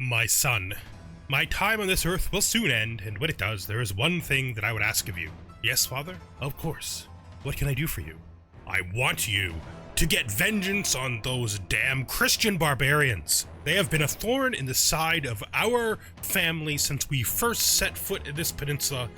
My son, my time on this earth will soon end, and when it does, there is one thing that I would ask of you. Yes, father? Of course. What can I do for you? I want you to get vengeance on those damn Christian barbarians. They have been a thorn in the side of our family since we first set foot in this peninsula,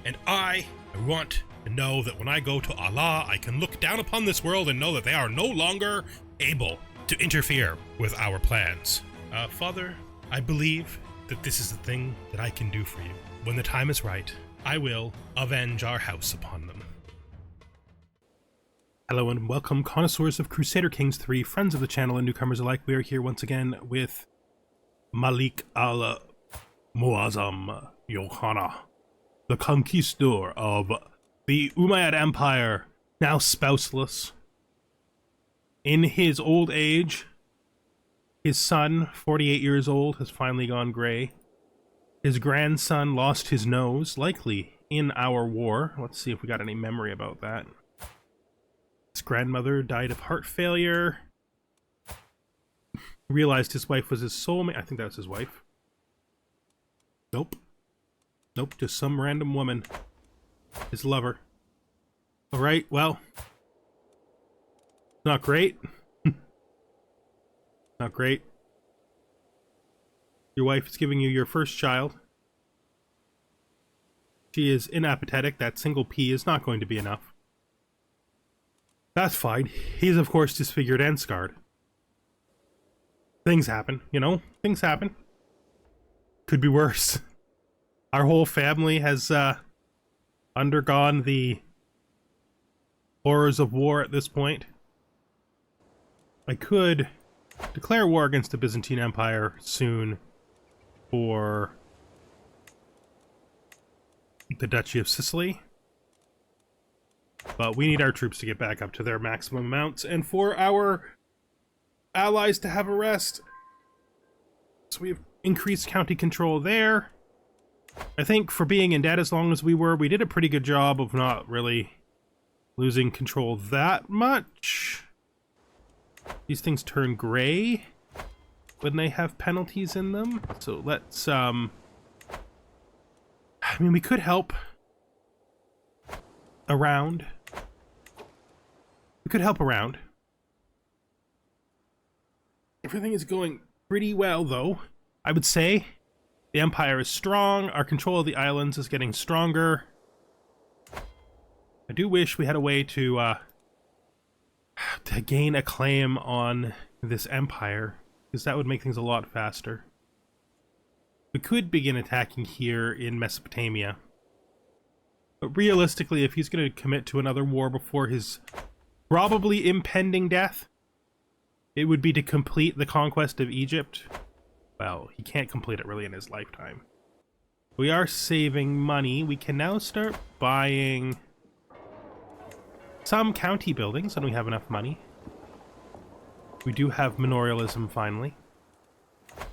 and I want to know that when I go to Allah, I can look down upon this world and know that they are no longer able to interfere with our plans. Father, I believe that this is the thing that I can do for you. When the time is right, I will avenge our house upon them. Hello and welcome, connoisseurs of Crusader Kings 3, friends of the channel and newcomers alike. We are here once again with Malik al-Muazzam Youkhanna, the conquistador of the Umayyad Empire, now spouseless. In his old age, his son, 48 years old, has finally gone gray. His grandson lost his nose, likely in our war. Let's see if we got any memory about that. His grandmother died of heart failure. Realized his wife was his soulmate. I think that was his wife. Nope. Nope, just some random woman. His lover. Alright, well. Not great. Not great. Your wife is giving you your first child. She is inapathetic. That single pea is not going to be enough. That's fine. He's of course disfigured and scarred. Things happen, you know? Things happen. Could be worse. Our whole family has undergone the horrors of war at this point. I could declare war against the Byzantine Empire soon for the Duchy of Sicily. But we need our troops to get back up to their maximum amounts and for our allies to have a rest. So we've increased county control there. I think for being in debt as long as we were, we did a pretty good job of not really losing control that much. These things turn gray when they have penalties in them. So let's, I mean, we could help around. We could help around. Everything is going pretty well, though. I would say the Empire is strong. Our control of the islands is getting stronger. I do wish we had a way to gain a claim on this empire, because that would make things a lot faster. We could begin attacking here in Mesopotamia. But realistically, if he's going to commit to another war before his probably impending death, it would be to complete the conquest of Egypt. Well, he can't complete it really in his lifetime. We are saving money. We can now start buying some county buildings, and we have enough money. We do have manorialism finally.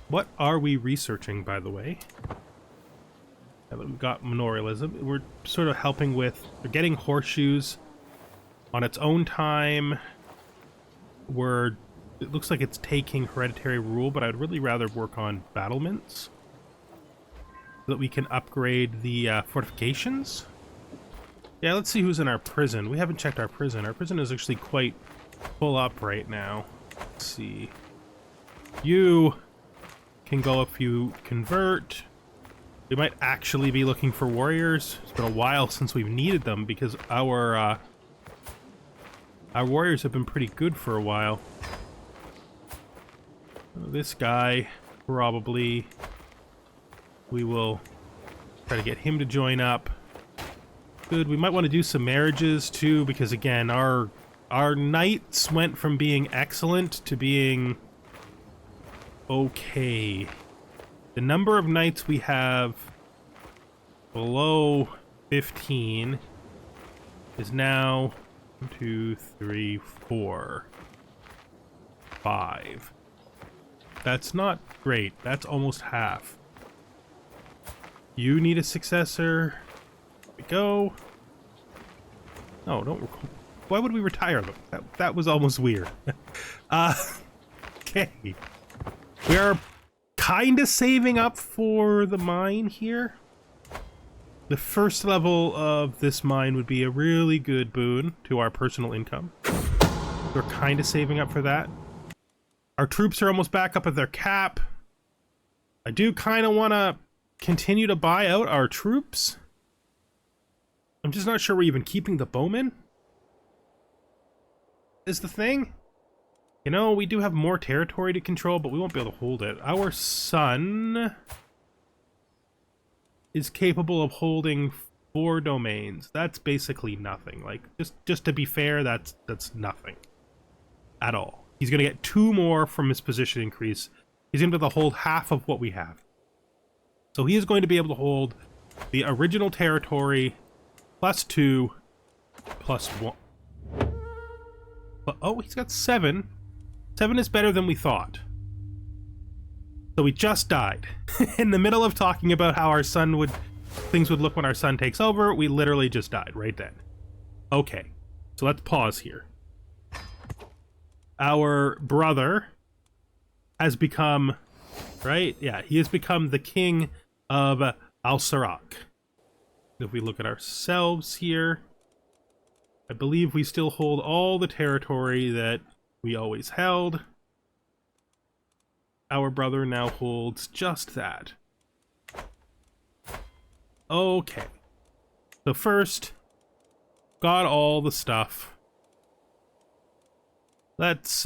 What are we researching, by the way? We've got manorialism. We're sort of helping with getting horseshoes on its own time. It looks like it's taking hereditary rule, but I'd really rather work on battlements so that we can upgrade the fortifications. Yeah, let's see who's in our prison. We haven't checked our prison. Our prison is actually quite full up right now. Let's see. You can go if you convert. We might actually be looking for warriors. It's been a while since we've needed them because our warriors have been pretty good for a while. This guy, probably, we will try to get him to join up. Good. We might want to do some marriages too, because again, our knights went from being excellent to being okay. The number of knights we have below 15 is now 1, 2, 3, 4, 5. That's not great. That's almost half. You need a successor. There we go. No, don't. Why would we retire them? That was almost weird. Okay. We are kind of saving up for the mine here. The first level of this mine would be a really good boon to our personal income. We're kind of saving up for that. Our troops are almost back up at their cap. I do kind of want to continue to buy out our troops. I'm just not sure we're even keeping the bowmen. Is the thing. You know, we do have more territory to control, but we won't be able to hold it. Our son is capable of holding 4 domains. That's basically nothing. Like, just to be fair, that's nothing at all. He's going to get 2 more from his position increase. He's going to be able to hold half of what we have. So he is going to be able to hold the original territory plus 2 plus 1. But, oh, he's got 7. 7 is better than we thought. So we just died. In the middle of talking about how things would look when our son takes over, we literally just died right then. Okay, so let's pause here. Our brother has become, right? Yeah, he has become the king of Al-Sarak. If we look at ourselves here, I believe we still hold all the territory that we always held. Our brother now holds just that. Okay. So first, got all the stuff. That's,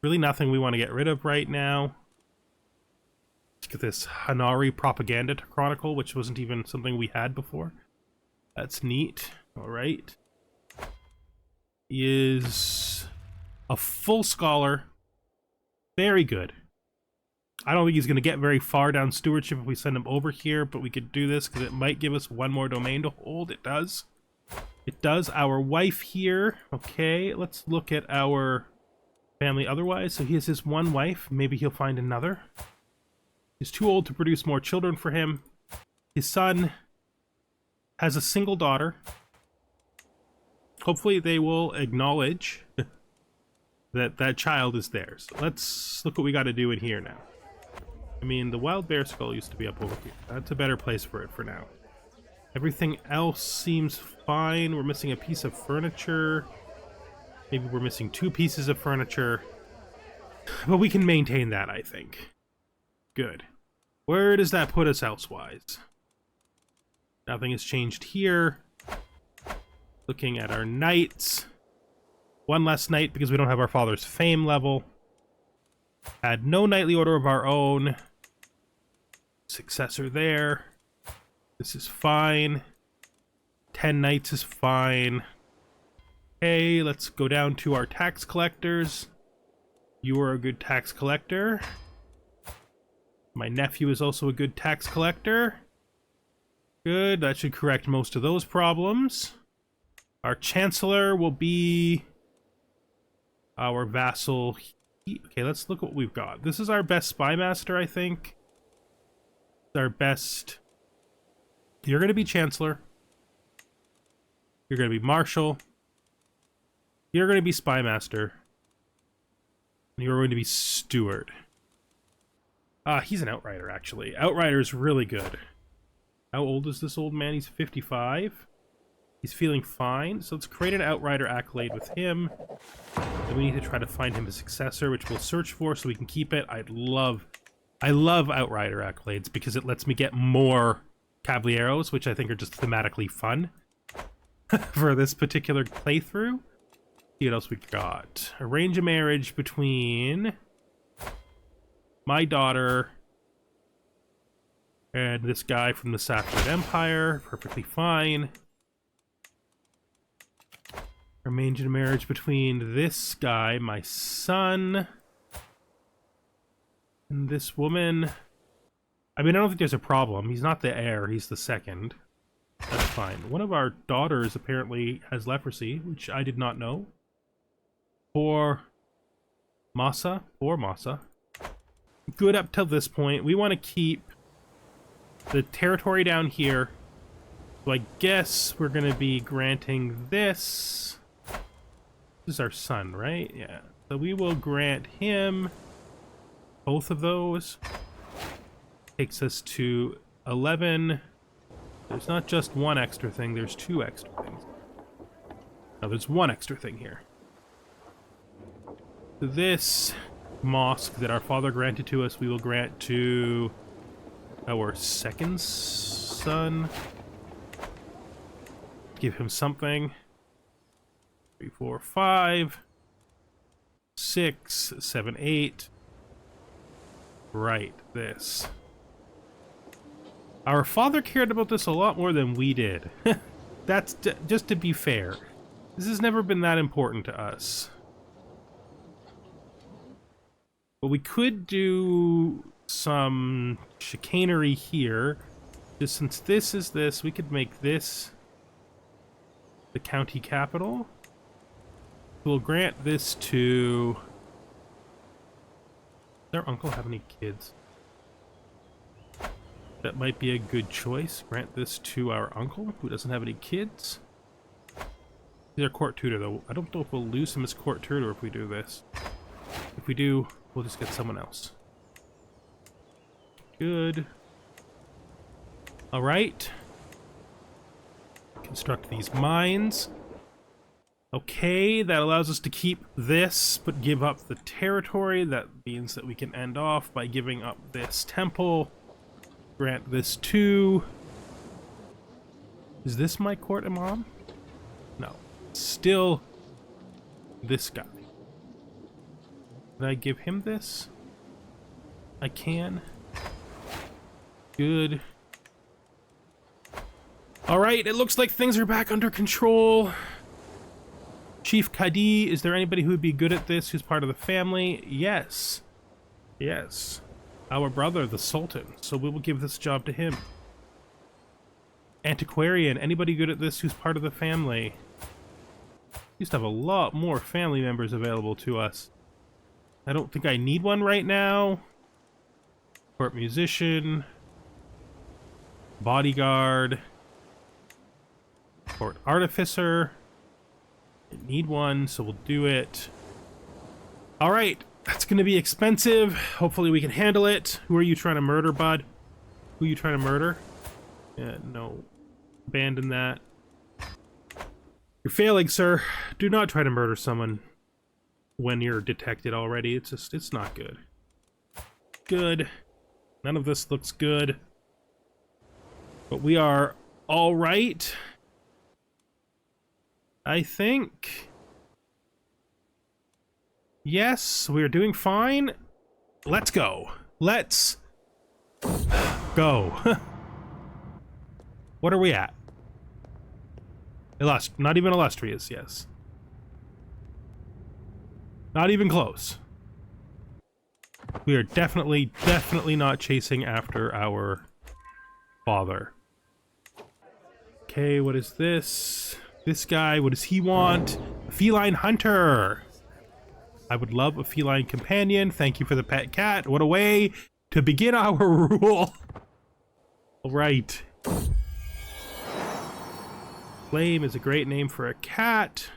really nothing we want to get rid of right now. Let's get this Hanari Propaganda to Chronicle, which wasn't even something we had before. That's neat. Alright. He is a full scholar. Very good. I don't think he's going to get very far down stewardship if we send him over here, but we could do this because it might give us 1 more domain to hold. It does. It does. Our wife here. Okay, let's look at our family otherwise. So he has his 1 wife. Maybe he'll find another. He's too old to produce more children for him. His son has a single daughter. Hopefully they will acknowledge that child is theirs. So let's look what we got to do in here now. I mean, the wild bear skull used to be up over here. That's a better place for it for now. Everything else seems fine. We're missing a piece of furniture. Maybe we're missing 2 pieces of furniture. But we can maintain that, I think. Good. Where does that put us elsewise? Nothing has changed here. Looking at our knights. 1 less knight because we don't have our father's fame level. Had no knightly order of our own. Successor there. This is fine. 10 knights is fine. Okay, let's go down to our tax collectors. You are a good tax collector. My nephew is also a good tax collector. Good, that should correct most of those problems. Our chancellor will be our vassal. Okay, let's look what we've got. This is our best spy master, I think. Our best. You're going to be chancellor. You're going to be marshal. You're going to be spy master. And you're going to be steward. He's an outrider, actually. Outrider's really good. How old is this old man? He's 55. He's feeling fine. So let's create an outrider accolade with him. Then we need to try to find him a successor, which we'll search for so we can keep it. I love outrider accolades because it lets me get more caballeros, which I think are just thematically fun for this particular playthrough. See what else we got. Arrange a marriage between my daughter and this guy from the Safavid Empire. Perfectly fine. Arrange a marriage between this guy, my son, and this woman. I mean, I don't think there's a problem. He's not the heir, he's the second. That's fine. One of our daughters apparently has leprosy, which I did not know. Poor Masa. Good up till this point. We want to keep the territory down here. So I guess we're going to be granting this. This is our son, right? Yeah. So we will grant him both of those. Takes us to 11. There's not just one extra thing, there's two extra things. No, there's one extra thing here. This mosque that our father granted to us, we will grant to our second son. Give him something. 3, 4, 5, 6, 7, 8. Right, this. Our father cared about this a lot more than we did. That's just to be fair. This has never been that important to us. But we could do some chicanery here. Just since this is this, we could make this the county capital. We'll grant this to... Does their uncle have any kids? That might be a good choice. Grant this to our uncle, who doesn't have any kids. He's our court tutor, though. I don't know if we'll lose him as court tutor if we do this. If we do, we'll just get someone else. Good. Alright. Construct these mines. Okay, that allows us to keep this, but give up the territory. That means that we can end off by giving up this temple. Grant this to... Is this my court imam? No. Still this guy. Can I give him this? I can. Good. Alright, it looks like things are back under control. Chief Kadi, is there anybody who would be good at this who's part of the family? Yes. Yes. Our brother, the Sultan. So we will give this job to him. Antiquarian, anybody good at this who's part of the family? We used to have a lot more family members available to us. I don't think I need one right now. Court musician. Bodyguard. Court artificer. I need one, so we'll do it. Alright, that's gonna be expensive. Hopefully we can handle it. Who are you trying to murder, bud? Who are you trying to murder? Yeah, no. Abandon that. You're failing, sir. Do not try to murder someone when you're detected already. It's just, it's not good. Good. None of this looks good. But we are alright. I think. Yes, we're doing fine. Let's go. Let's go. What are we at? Not even illustrious, yes. Not even close. We are definitely not chasing after our father. Okay, what is this? This guy, what does he want? A feline hunter. I would love a feline companion. Thank you for the pet cat. What a way to begin our rule. All right. Flame is a great name for a cat.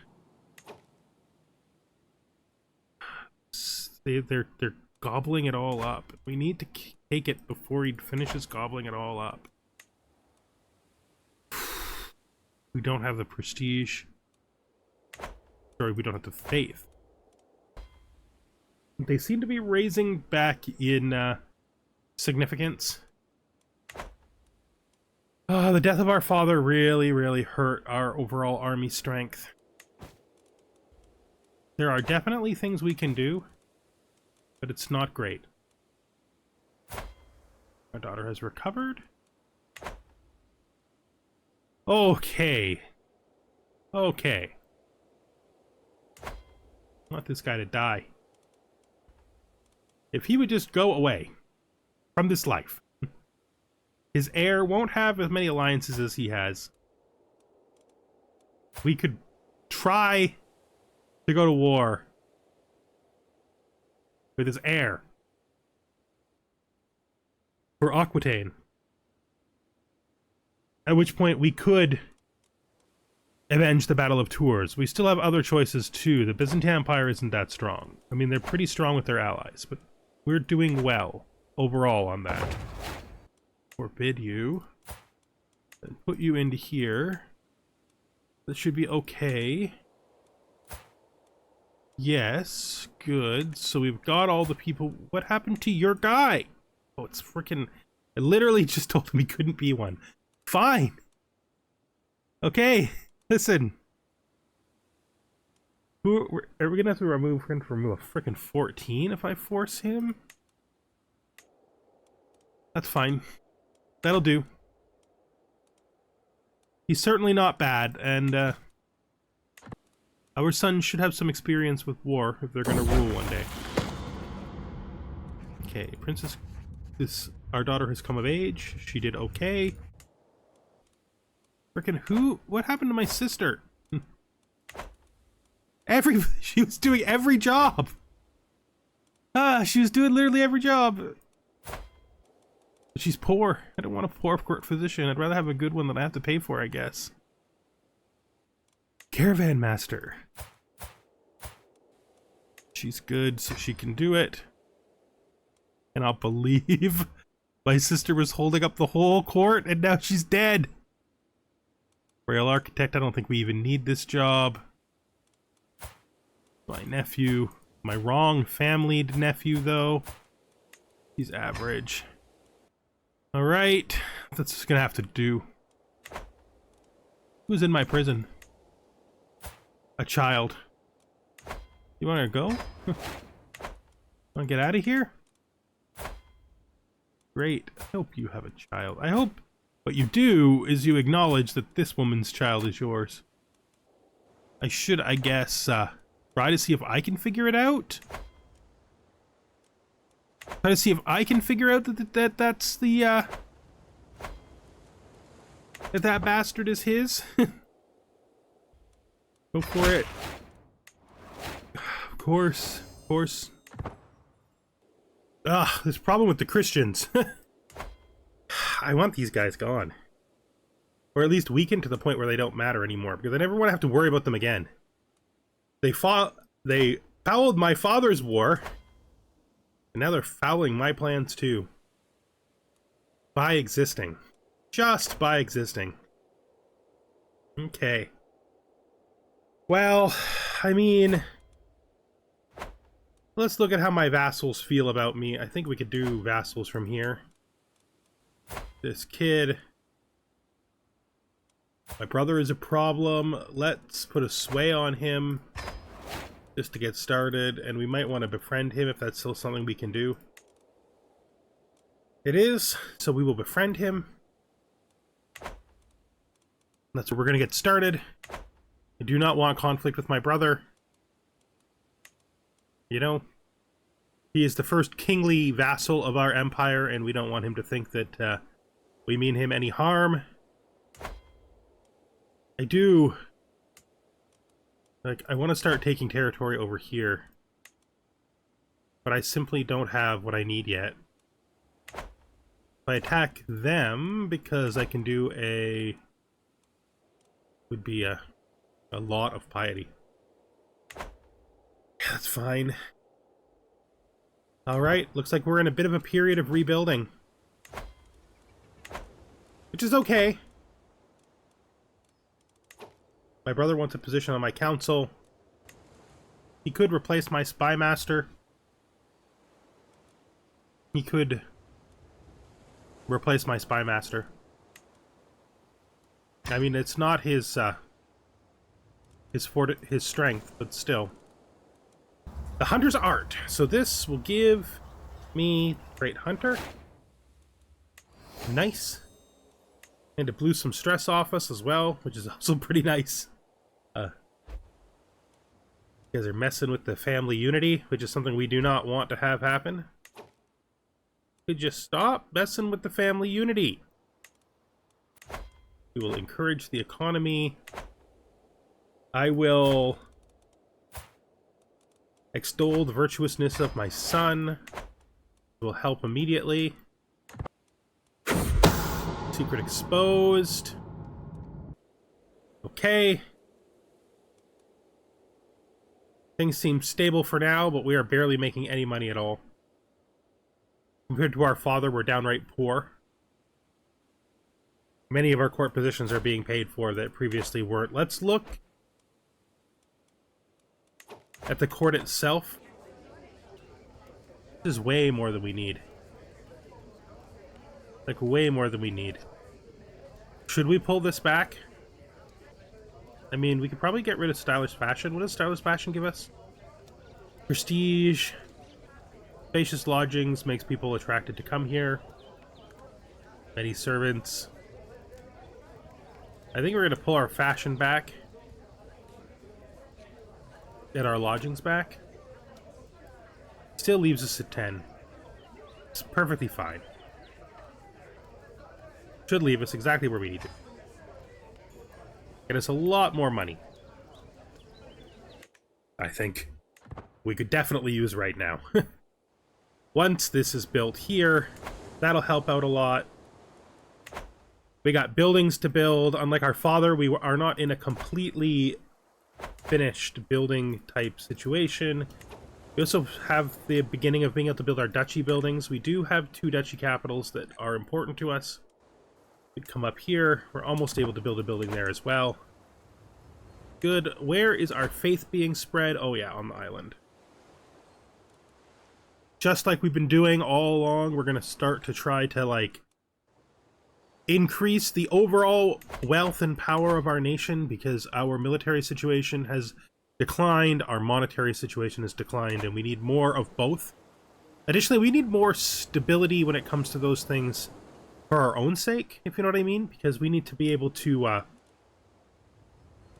They're gobbling it all up. We need to take it before he finishes gobbling it all up. We don't have the prestige. Sorry, we don't have the faith. They seem to be raising back in significance. The death of our father really hurt our overall army strength. There are definitely things we can do, but it's not great. Our daughter has recovered. Okay. Okay. I want this guy to die. If he would just go away from this life. His heir won't have as many alliances as he has. We could try to go to war with his heir for Aquitaine. At which point we could avenge the Battle of Tours. We still have other choices too. The Byzantine Empire isn't that strong. I mean, they're pretty strong with their allies, but We're doing well overall on that. Forbid you. And put you into here. That should be okay. Yes, good. So we've got all the people. What happened to your guy? Oh, it's freaking... I literally just told him he couldn't be one. Fine. Okay, listen. Are we gonna have to remove him from a freaking 14 if I force him? That's fine. That'll do. He's certainly not bad, and our son should have some experience with war if they're gonna rule one day. Okay, Princess... Our daughter has come of age. She did okay. Frickin' who? What happened to my sister? She was doing every job. She was doing literally every job. But she's poor. I don't want a poor court physician. I'd rather have a good one that I have to pay for, I guess. Caravan master. She's good, so she can do it. Cannot believe my sister was holding up the whole court and now she's dead. Royal architect, I don't think we even need this job. My nephew, my wrong familyed nephew though. He's average. Alright, that's just gonna have to do. Who's in my prison? A child. You wanna go? Wanna get out of here? Great. I hope you have a child. I hope what you do is you acknowledge that this woman's child is yours. I should, I guess, try to see if I can figure it out. Try to see if I can figure out that's the, that bastard is his. Go for it. Of course. Of course. This problem with the Christians. I want these guys gone. Or at least weakened to the point where they don't matter anymore, because I never want to have to worry about them again. They fouled my father's war, and now they're fouling my plans too. By existing. Just by existing. Okay. Well, I mean... Let's look at how my vassals feel about me. I think we could do vassals from here. This kid. My brother is a problem. Let's put a sway on him just to get started, and we might want to befriend him if that's still something we can do. It is, so we will befriend him. That's where we're going to get started. I do not want conflict with my brother. You know, he is the first kingly vassal of our empire, and we don't want him to think that we mean him any harm. I do. Like, I want to start taking territory over here. But I simply don't have what I need yet. If I attack them, because I can do a... would be a lot of piety. That's fine. Alright, looks like we're in a bit of a period of rebuilding. Which is okay. My brother wants a position on my council. He could replace my spy master. He could replace my spy master. I mean, it's not his strength, but still. The Hunter's Art. So this will give me Great Hunter. Nice. And it blew some stress off us as well, which is also pretty nice. You guys are messing with the family unity, which is something we do not want to have happen. Could you stop messing with the family unity? We will encourage the economy. I will extol the virtuousness of my son. It will help immediately. Secret exposed. Okay. Things seem stable for now, but we are barely making any money at all. Compared to our father, we're downright poor. Many of our court positions are being paid for that previously weren't. Let's look at the court itself. This is way more than we need. Like, way more than we need. Should we pull this back? I mean, we could probably get rid of stylish fashion. What does stylish fashion give us? Prestige. Spacious lodgings makes people attracted to come here. Many servants. I think we're going to pull our fashion back. Get our lodgings back. Still leaves us at 10. It's perfectly fine. Should leave us exactly where we need to. Get us a lot more money. I think we could definitely use right now. Once this is built here, that'll help out a lot. We got buildings to build. Unlike our father, we are not in a completely finished building type situation. We also have the beginning of being able to build our duchy buildings. We do have 2 duchy capitals that are important to us. We come up here. We're almost able to build a building there as well. Good. Where is our faith being spread? Oh yeah, on the island. Just like we've been doing all along, we're going to start to try to, like, increase the overall wealth and power of our nation, because our military situation has declined, our monetary situation has declined, and we need more of both. Additionally, we need more stability when it comes to those things for our own sake, if you know what I mean, because we need to be able to,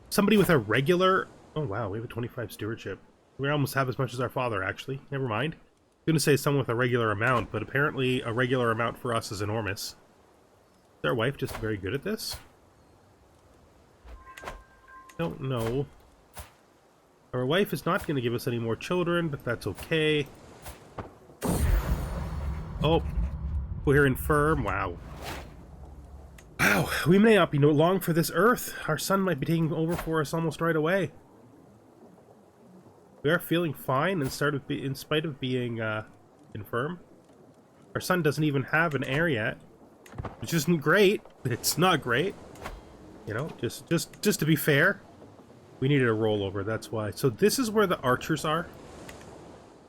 somebody with a regular... Oh wow, we have a 25 stewardship. We almost have as much as our father, actually. Never mind. I was going to say someone with a regular amount, but apparently a regular amount for us is enormous. Is our wife just very good at this? Don't know. Our wife is not going to give us any more children, but that's okay. Oh, we're infirm. Wow. Wow, we may not be no long for this earth. Our son might be taking over for us almost right away. We are feeling fine in spite of being infirm. Our son doesn't even have an heir yet, which isn't great. It's not great. You know, just to be fair, we needed a rollover. That's why. So this is where the archers are.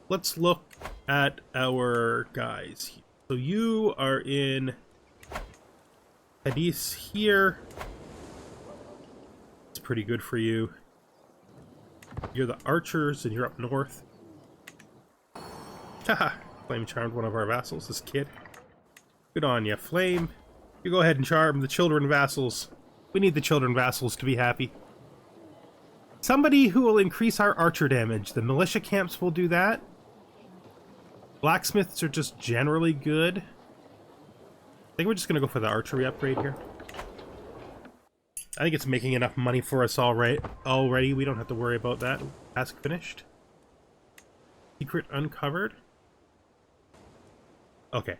Let's look at our guys. So you are in Hadith here. It's pretty good for you. You're the archers, and you're up north. Haha! Flame charmed one of our vassals, this kid. Good on ya, Flame. You go ahead and charm the children vassals. We need the children vassals to be happy. Somebody who will increase our archer damage. The militia camps will do that. Blacksmiths are just generally good. I think we're just going to go for the archery upgrade here. I think it's making enough money for us already. We don't have to worry about that. Task finished. Secret uncovered. Okay.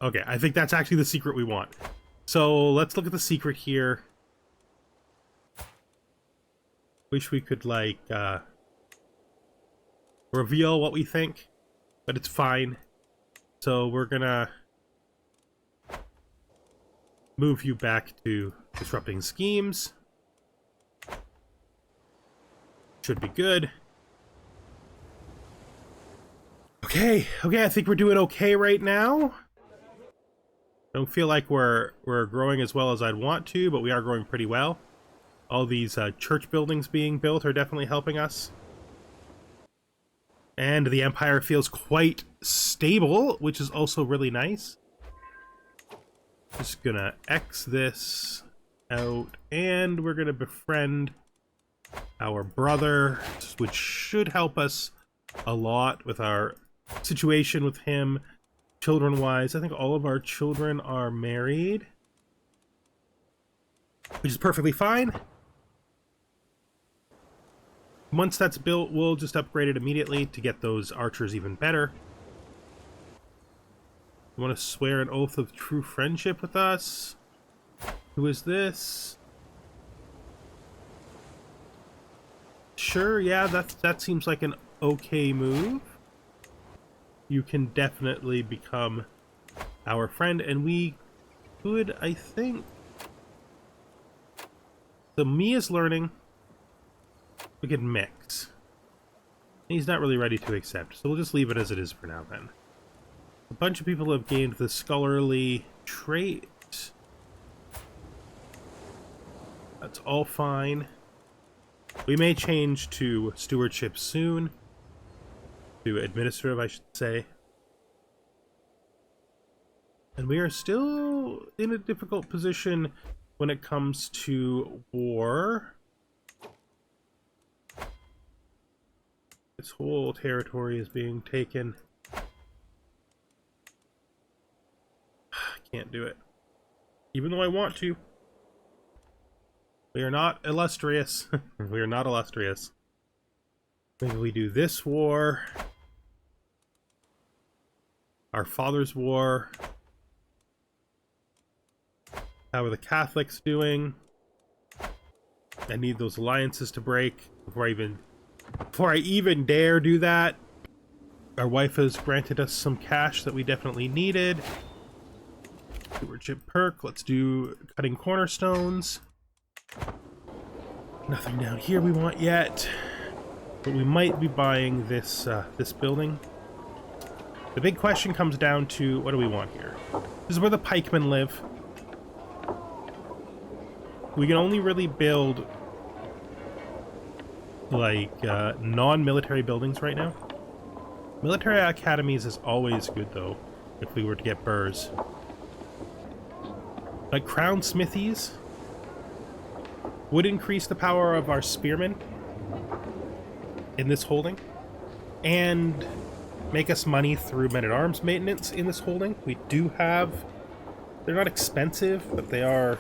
Okay, I think that's actually the secret we want. So let's look at the secret here. Wish we could, like, reveal what we think, but it's fine. So we're gonna move you back to disrupting schemes. Should be good. Okay, I think we're doing okay right now. Don't feel like we're growing as well as I'd want to, but we are growing pretty well. All these church buildings being built are definitely helping us. And the empire feels quite stable, which is also really nice. Just gonna X this out, and we're gonna befriend our brother, which should help us a lot with our situation with him, children-wise. I think all of our children are married, which is perfectly fine. Once that's built, we'll just upgrade it immediately to get those archers even better. You want to swear an oath of true friendship with us? Who is this? Sure, yeah, that seems like an okay move. you can definitely become our friend, and we could, I think... So Mia's learning. We could mix. He's not really ready to accept, so we'll just leave it as it is for now then. A bunch of people have gained the scholarly trait. That's all fine. We may change to stewardship soon. To administrative, I should say. And we are still in a difficult position when it comes to war. This whole territory is being taken. I can't do it. Even though I want to. We are not illustrious. We are not illustrious. Maybe we do this war. Our father's war. How are the Catholics doing? I need those alliances to break before I even dare do that. Our wife has granted us some cash that we definitely needed. Stewardship perk. Let's do cutting cornerstones. Nothing down here we want yet, but we might be buying this this building. The big question comes down to, what do we want here? This is where the pikemen live. We can only really build like non-military buildings right now. Military academies is always good though, if we were to get burrs. Like crown smithies would increase the power of our spearmen in this holding, and make us money through men-at-arms maintenance in this holding. We do have... They're not expensive, but they are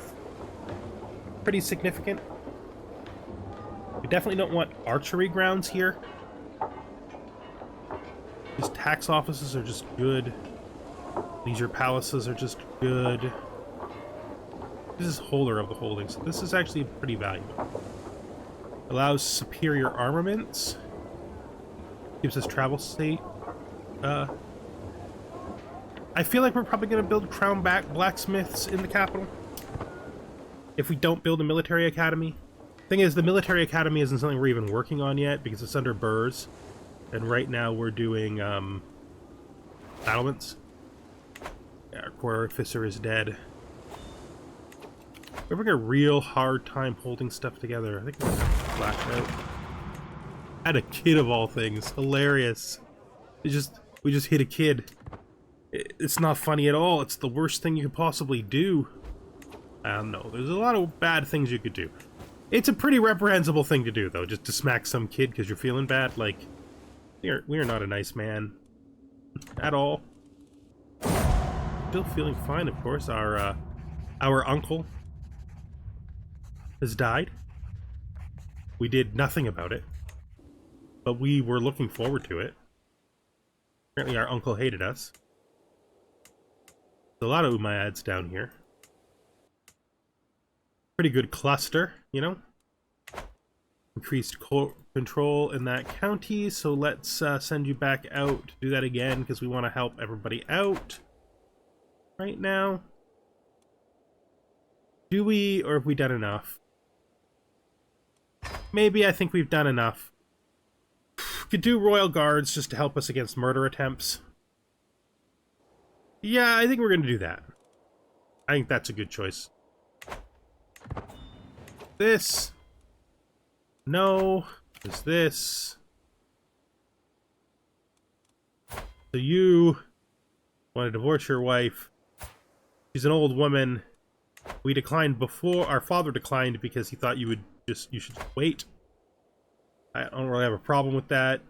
pretty significant. We definitely don't want archery grounds here. These tax offices are just good. Leisure palaces are just good. This is holder of the holding, so this is actually pretty valuable. Allows superior armaments. Gives us travel state. I feel like we're probably going to build crown-back blacksmiths in the capital. If we don't build a military academy. Thing is, the military academy isn't something we're even working on yet, because it's under burrs. And right now we're doing, battlements. Yeah, our quarter officer is dead. We're having a real hard time holding stuff together. I think we're gonna flash out. Had a kid of all things. Hilarious. We just hit a kid. It's not funny at all. It's the worst thing you could possibly do. I don't know. There's a lot of bad things you could do. It's a pretty reprehensible thing to do, though, just to smack some kid because you're feeling bad. Like, we are not a nice man at all. Still feeling fine, of course. Our uncle has died. We did nothing about it, but we were looking forward to it. Apparently our uncle hated us. There's a lot of Umayyads down here. Pretty good cluster, you know? Increased control in that county, so let's send you back out to do that again, because we want to help everybody out right now. Do we, or have we done enough? Maybe. I think we've done enough. Could do royal guards just to help us against murder attempts. Yeah, I think we're going to do that. I think that's a good choice. This. No. There's this. So you want to divorce your wife. She's an old woman. We declined before. Our father declined because he thought you should just wait. I don't really have a problem with that.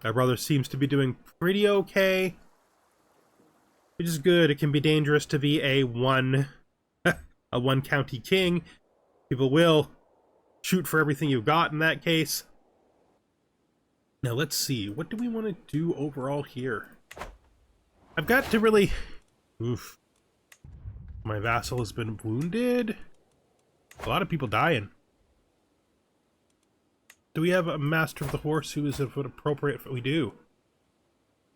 Our brother seems to be doing pretty okay, which is good. It can be dangerous to be a one county king. People will shoot for everything you've got in that case. Now let's see. What do we want to do overall here? I've got to really... Oof. My vassal has been wounded. A lot of people dying. Do we have a master of the horse who is appropriate for we do?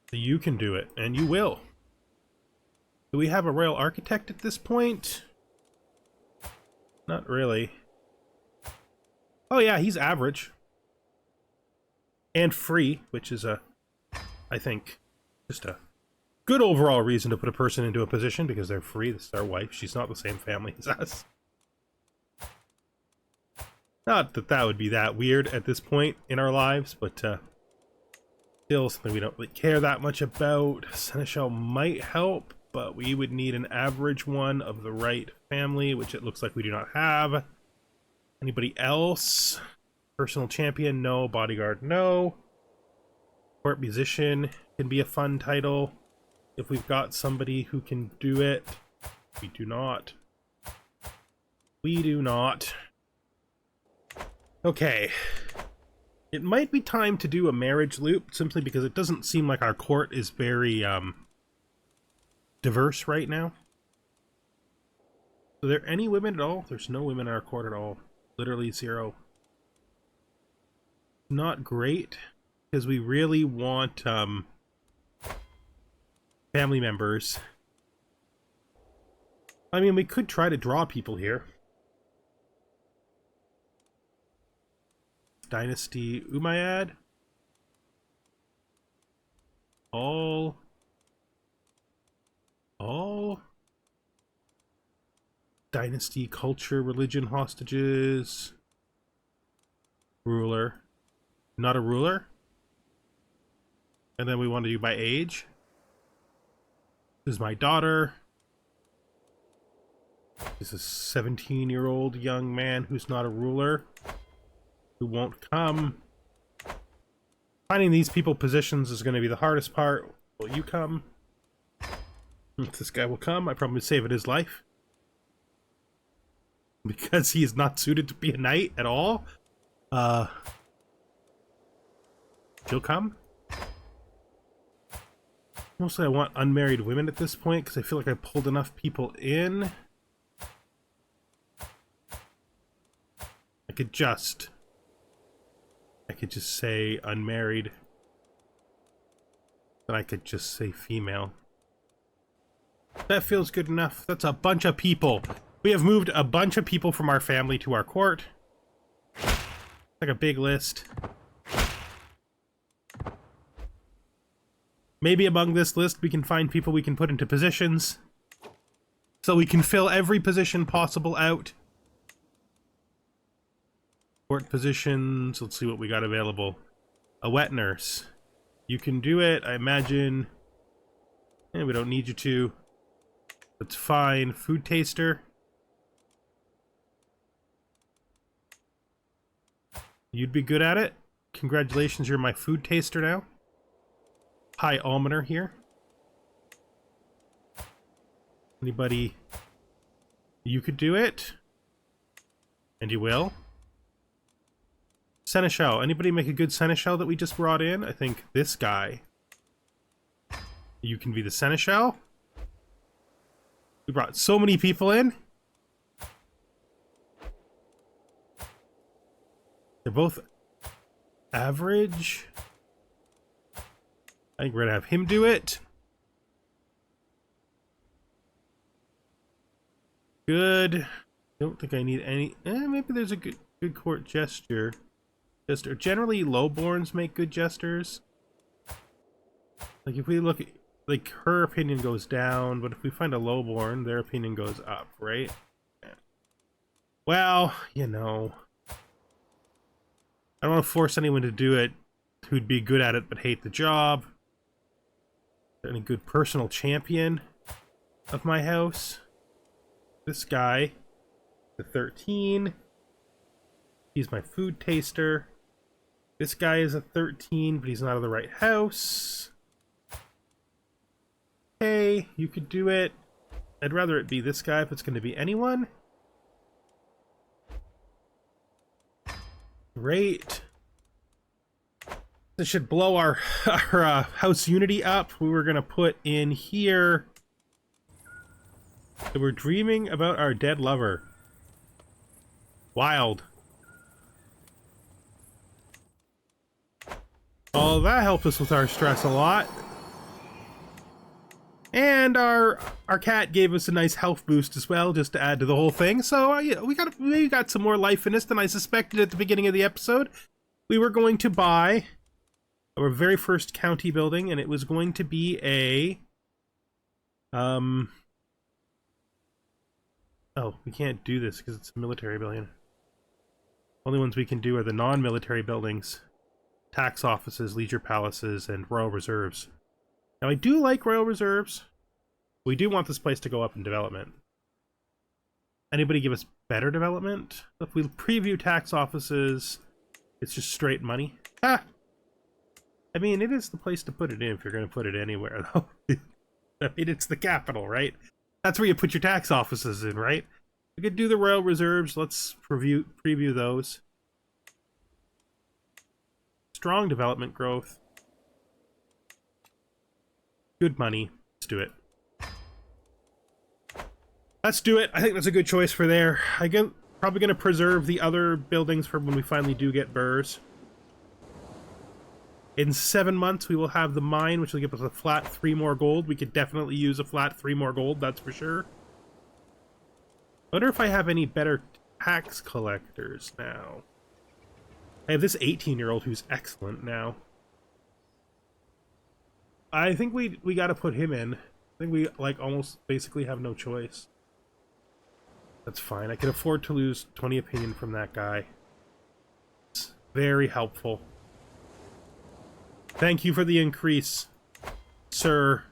So you can do it, and you will. Do we have a royal architect at this point? Not really. Oh yeah, he's average. And free, which is I think, just a good overall reason to put a person into a position, because they're free. This is our wife. She's not the same family as us. Not that that would be that weird at this point in our lives, but still something we don't really care that much about. Seneschal might help, but we would need an average one of the right family, which it looks like we do not have. Anybody else? Personal champion, no. Bodyguard, no. Court musician can be a fun title if we've got somebody who can do it. We do not. We do not. Okay. It might be time to do a marriage loop, simply because it doesn't seem like our court is very diverse right now. Are there any women at all? There's no women in our court at all. Literally zero. Not great, because we really want family members. I mean, we could try to draw people here. Dynasty Umayyad. All dynasty, culture, religion, hostages. Ruler. Not a ruler. And then we want to do by age. This is my daughter. This is a 17-year-old young man who's not a ruler, who won't come. Finding these people positions is going to be the hardest part. Will you come? If this guy will come, I probably save it his life. Because he is not suited to be a knight at all. She'll come. Mostly I want unmarried women at this point, because I feel like I pulled enough people in. I could just say unmarried. Then I could just say female. That feels good enough. That's a bunch of people. We have moved a bunch of people from our family to our court. Like a big list. Maybe among this list we can find people we can put into positions. So we can fill every position possible out. Court positions, let's see what we got available. A wet nurse. You can do it, I imagine. We don't need you to. That's fine. Food taster. You'd be good at it. Congratulations, you're my food taster now. High almoner here. Anybody? You could do it. And you will. Seneschal. Anybody make a good Seneschal that we just brought in? I think this guy. You can be the Seneschal. We brought so many people in. They're both average. I think we're gonna have him do it. Good. Don't think I need any. Maybe there's a good court gesture. Generally, lowborns make good jesters. Like if we look at, like, her opinion goes down, but if we find a lowborn, their opinion goes up, right? Well, you know, I don't want to force anyone to do it who'd be good at it but hate the job. Any good personal champion of my house? This guy, the 13. He's my food taster. This guy is a 13, but he's not of the right house. Hey, you could do it. I'd rather it be this guy if it's going to be anyone. Great. This should blow our house unity up. We were going to put in here that we're dreaming about our dead lover. Wild. Oh, that helped us with our stress a lot. And our cat gave us a nice health boost as well, just to add to the whole thing. So yeah, we got some more life in us than I suspected at the beginning of the episode. We were going to buy our very first county building, and it was going to be a oh, we can't do this because it's a military building. Only ones we can do are the non-military buildings: tax offices, leisure palaces, and royal reserves. Now, I do like royal reserves. We do want this place to go up in development. Anybody give us better development? If we preview tax offices, it's just straight money. Ah! I mean, it is the place to put it in if you're going to put it anywhere, though. I mean, it's the capital, right? That's where you put your tax offices in, right? We could do the royal reserves. Let's preview those. Strong development growth. Good money. Let's do it. Let's do it. I think that's a good choice for there. I'm probably going to preserve the other buildings for when we finally do get burrs. In 7 months, we will have the mine, which will give us a flat 3 more gold. We could definitely use a flat 3 more gold, that's for sure. I wonder if I have any better tax collectors now. I have this 18-year-old who's excellent now. I think we got to put him in. I think we like almost basically have no choice. That's fine. I can afford to lose 20 opinion from that guy. It's very helpful. Thank you for the increase, sir.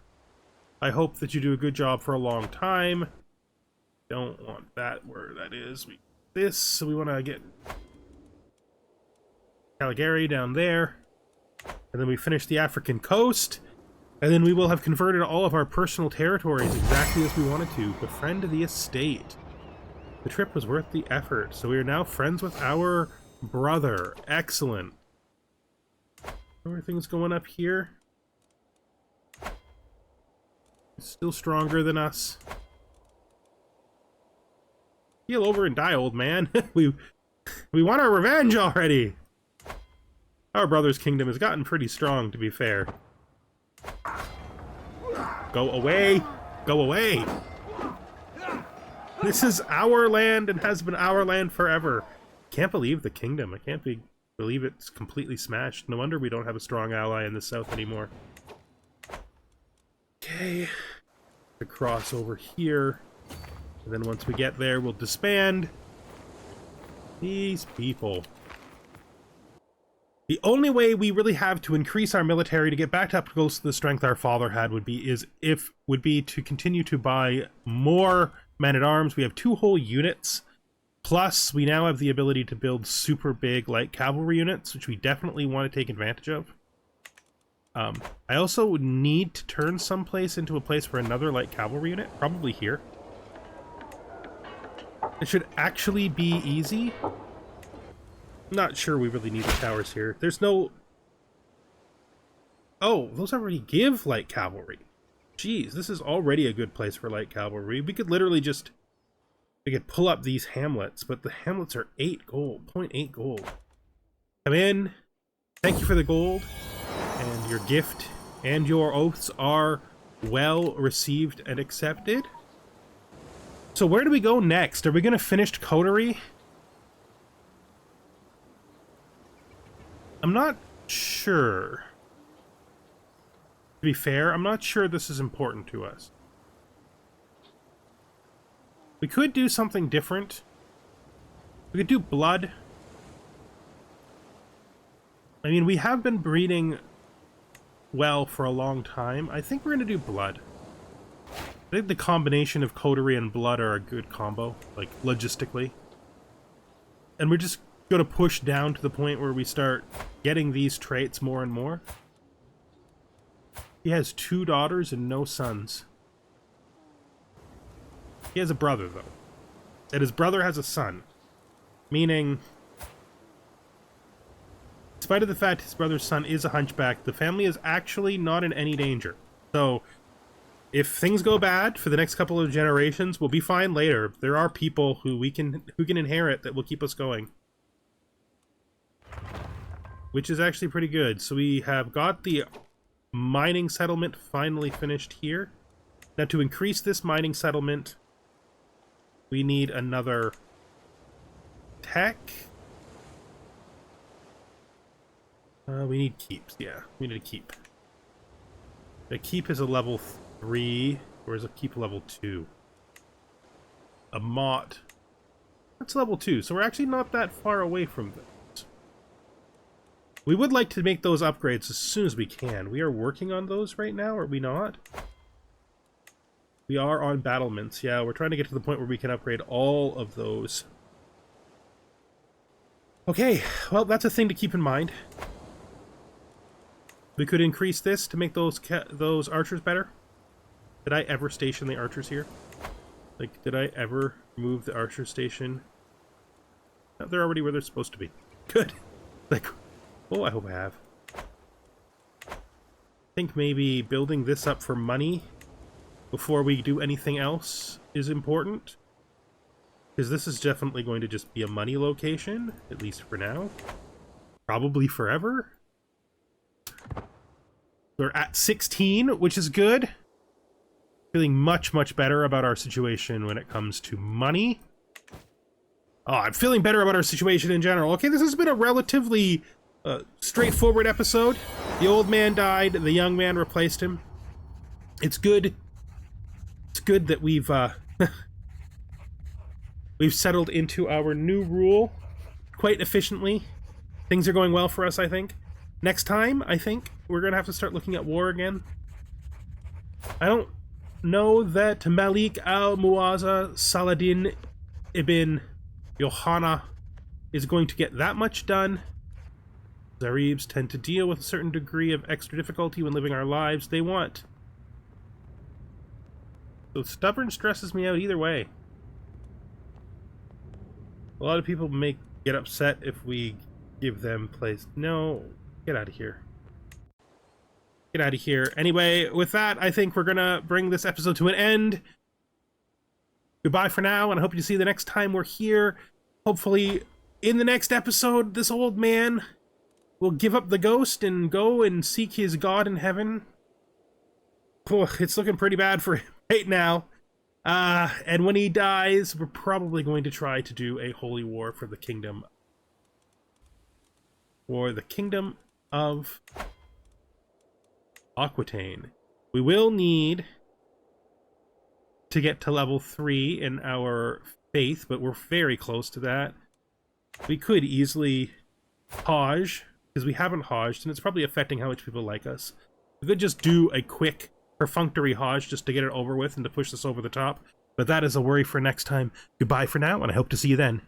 I hope that you do a good job for a long time. Don't want that where that is. This, so we want to get Caligari down there. And then we finish the African coast. And then we will have converted all of our personal territories exactly as we wanted to. Befriend the estate. The trip was worth the effort. So we are now friends with our brother. Excellent. Everything's going up here. He's still stronger than us. Heal over and die, old man. we want our revenge already. Our brother's kingdom has gotten pretty strong, to be fair. Go away! Go away! This is our land and has been our land forever. Can't believe the kingdom. I can't believe it's completely smashed. No wonder we don't have a strong ally in the south anymore. Okay. The cross over here. And then once we get there, we'll disband these people. The only way we really have to increase our military to get back up close to the strength our father had would be to continue to buy more men-at-arms. We have 2 whole units. Plus, we now have the ability to build super big light cavalry units, which we definitely want to take advantage of. I also need to turn someplace into a place for another light cavalry unit, probably here. It should actually be easy. Not sure we really need the towers here. There's no... Oh, those already give light cavalry. Jeez, this is already a good place for light cavalry. We could literally just... We could pull up these hamlets, but the hamlets are 8 gold, 0.8 gold. Come in. Thank you for the gold. And your gift and your oaths are well received and accepted. So where do we go next? Are we going to finish coterie? I'm not sure. To be fair, I'm not sure this is important to us. We could do something different. We could do blood. I mean, we have been breeding well for a long time. I think we're going to do blood. I think the combination of coterie and blood are a good combo, like, logistically. And we're just going to push down to the point where we start getting these traits more and more. He has 2 daughters and no sons. He has a brother, though. And his brother has a son. Meaning, in spite of the fact his brother's son is a hunchback, the family is actually not in any danger. So, if things go bad for the next couple of generations, we'll be fine later. There are people who can inherit that will keep us going. which is actually pretty good. So we have got the mining settlement finally finished here. Now to increase this mining settlement, we need another tech. We need keeps, yeah. We need a keep. The keep is a level 3, or is a keep level 2? A mott. That's level 2, so we're actually not that far away from this. We would like to make those upgrades as soon as we can. We are working on those right now, are we not? We are on battlements, yeah. We're trying to get to the point where we can upgrade all of those. Okay, well, that's a thing to keep in mind. We could increase this to make those archers better. Did I ever station the archers here? Like, did I ever move the archer station? No, they're already where they're supposed to be. Good. Like, oh, I hope I have. I think maybe building this up for money before we do anything else is important. Because this is definitely going to just be a money location, at least for now. Probably forever. We're at 16, which is good. Feeling much, much better about our situation when it comes to money. Oh, I'm feeling better about our situation in general. Okay, this has been a relatively straightforward episode. The old man died, the young man replaced him. It's good. It's good that we've we've settled into our new rule quite efficiently. Things are going well for us, I think. Next time, I think, we're going to have to start looking at war again. I don't know that Malik al-Muwazza Saladin ibn Youkhanna is going to get that much done. Zaribs tend to deal with a certain degree of extra difficulty when living our lives they want. So stubborn stresses me out either way. A lot of people may get upset if we give them place. No, get out of here. Get out of here. Anyway, with that, I think we're gonna bring this episode to an end. Goodbye for now, and I hope you see you the next time we're here. Hopefully, in the next episode, this old man will give up the ghost and go and seek his God in heaven. Oh, it's looking pretty bad for him right now. And when he dies, we're probably going to try to do a holy war for the kingdom. For the kingdom of Aquitaine. We will need to get to level 3 in our faith, but we're very close to that. We could easily Hajj, because we haven't Hajjed, and it's probably affecting how much people like us. We could just do a quick perfunctory Hajj just to get it over with and to push this over the top, but that is a worry for next time. Goodbye for now, and I hope to see you then.